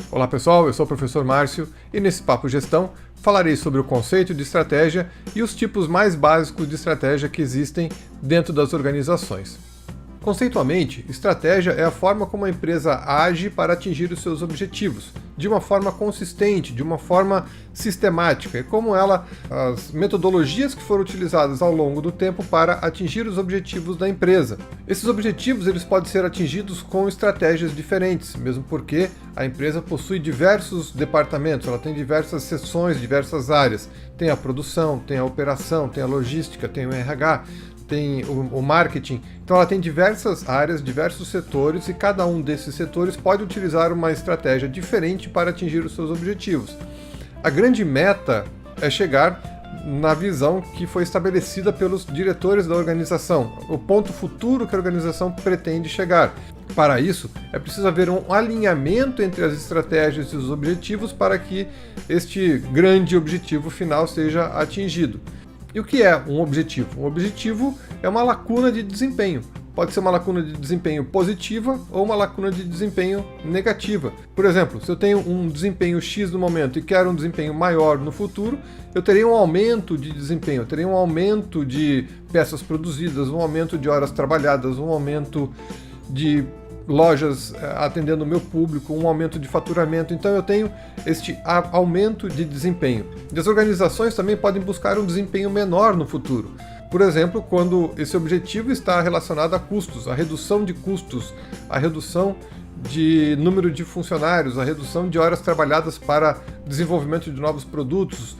Olá pessoal, eu sou o professor Márcio e nesse Papo Gestão falarei sobre o conceito de estratégia e os tipos mais básicos de estratégia que existem dentro das organizações. Conceitualmente, estratégia é a forma como a empresa age para atingir os seus objetivos, de uma forma consistente, de uma forma sistemática, e como as metodologias que foram utilizadas ao longo do tempo para atingir os objetivos da empresa. Esses objetivos eles podem ser atingidos com estratégias diferentes, mesmo porque a empresa possui diversos departamentos, ela tem diversas seções, diversas áreas. Tem a produção, tem a operação, tem a logística, tem o RH, tem o marketing, então ela tem diversas áreas, diversos setores e cada um desses setores pode utilizar uma estratégia diferente para atingir os seus objetivos. A grande meta é chegar na visão que foi estabelecida pelos diretores da organização, o ponto futuro que a organização pretende chegar. Para isso, é preciso haver um alinhamento entre as estratégias e os objetivos para que este grande objetivo final seja atingido. E o que é um objetivo? Um objetivo é uma lacuna de desempenho. Pode ser uma lacuna de desempenho positiva ou uma lacuna de desempenho negativa. Por exemplo, se eu tenho um desempenho X no momento e quero um desempenho maior no futuro, eu terei um aumento de desempenho, eu terei um aumento de peças produzidas, um aumento de horas trabalhadas, um aumento de lojas atendendo o meu público, um aumento de faturamento, então eu tenho este aumento de desempenho. E as organizações também podem buscar um desempenho menor no futuro. Por exemplo, quando esse objetivo está relacionado a custos, a redução de custos, a redução de número de funcionários, a redução de horas trabalhadas para desenvolvimento de novos produtos,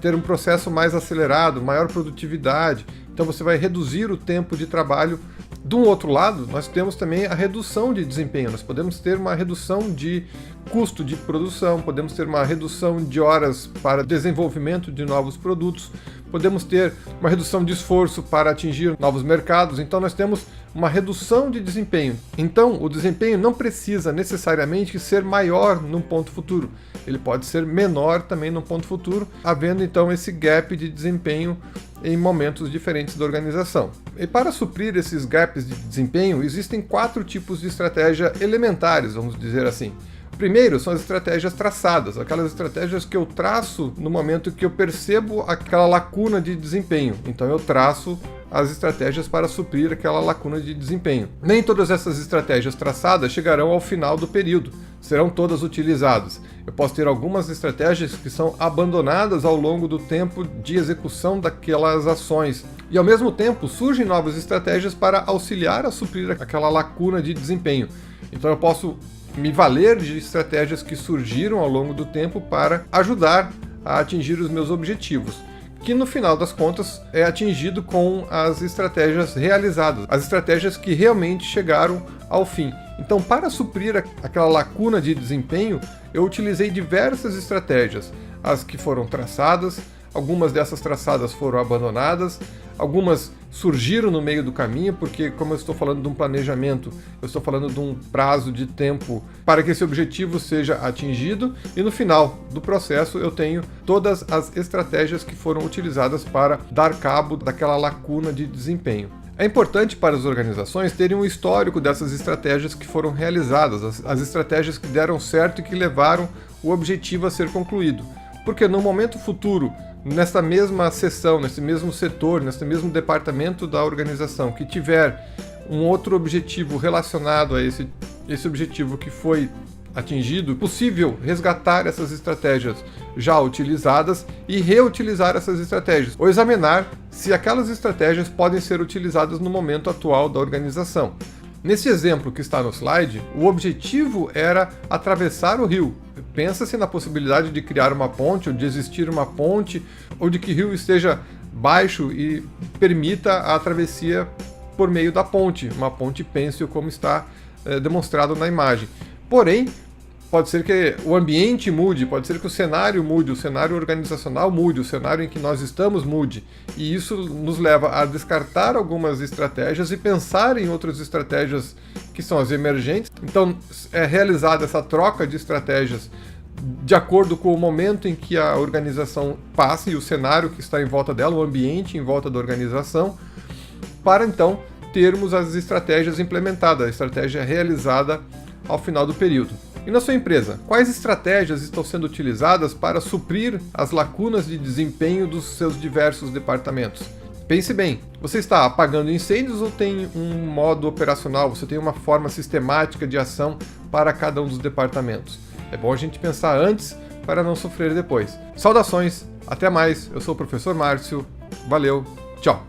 ter um processo mais acelerado, maior produtividade. Então você vai reduzir o tempo de trabalho. De um outro lado, nós temos também a redução de desempenho. Nós podemos ter uma redução de custo de produção, podemos ter uma redução de horas para desenvolvimento de novos produtos, podemos ter uma redução de esforço para atingir novos mercados. Então nós temos uma redução de desempenho. Então o desempenho não precisa necessariamente ser maior num ponto futuro. Ele pode ser menor também num ponto futuro, havendo então esse gap de desempenho em momentos diferentes da organização. E para suprir esses gaps de desempenho, existem 4 tipos de estratégia elementares, vamos dizer assim. Primeiro são as estratégias traçadas, aquelas estratégias que eu traço no momento que eu percebo aquela lacuna de desempenho. Então eu traço as estratégias para suprir aquela lacuna de desempenho. Nem todas essas estratégias traçadas chegarão ao final do período, serão todas utilizadas. Eu posso ter algumas estratégias que são abandonadas ao longo do tempo de execução daquelas ações. E ao mesmo tempo surgem novas estratégias para auxiliar a suprir aquela lacuna de desempenho. Então eu posso me valer de estratégias que surgiram ao longo do tempo para ajudar a atingir os meus objetivos, que no final das contas é atingido com as estratégias realizadas, as estratégias que realmente chegaram ao fim. Então, para suprir aquela lacuna de desempenho, eu utilizei diversas estratégias, as que foram traçadas, algumas dessas traçadas foram abandonadas, algumas surgiram no meio do caminho, porque como eu estou falando de um planejamento, eu estou falando de um prazo de tempo para que esse objetivo seja atingido, e no final do processo eu tenho todas as estratégias que foram utilizadas para dar cabo daquela lacuna de desempenho. É importante para as organizações terem um histórico dessas estratégias que foram realizadas, as estratégias que deram certo e que levaram o objetivo a ser concluído. Porque no momento futuro, nessa mesma seção, nesse mesmo setor, nesse mesmo departamento da organização que tiver um outro objetivo relacionado a esse objetivo que foi atingido, é possível resgatar essas estratégias já utilizadas e reutilizar essas estratégias, ou examinar se aquelas estratégias podem ser utilizadas no momento atual da organização. Nesse exemplo que está no slide, o objetivo era atravessar o rio. Pensa-se na possibilidade de criar uma ponte, ou de existir uma ponte, ou de que o rio esteja baixo e permita a travessia por meio da ponte, uma ponte pêncil como está demonstrado na imagem. Porém, pode ser que o ambiente mude, pode ser que o cenário mude, o cenário organizacional mude, o cenário em que nós estamos mude. E isso nos leva a descartar algumas estratégias e pensar em outras estratégias que são as emergentes. Então, é realizada essa troca de estratégias de acordo com o momento em que a organização passa e o cenário que está em volta dela, o ambiente em volta da organização, para então termos as estratégias implementadas, a estratégia realizada ao final do período. E na sua empresa, quais estratégias estão sendo utilizadas para suprir as lacunas de desempenho dos seus diversos departamentos? Pense bem, você está apagando incêndios ou tem um modo operacional, você tem uma forma sistemática de ação para cada um dos departamentos? É bom a gente pensar antes para não sofrer depois. Saudações, até mais, eu sou o professor Márcio, valeu, tchau!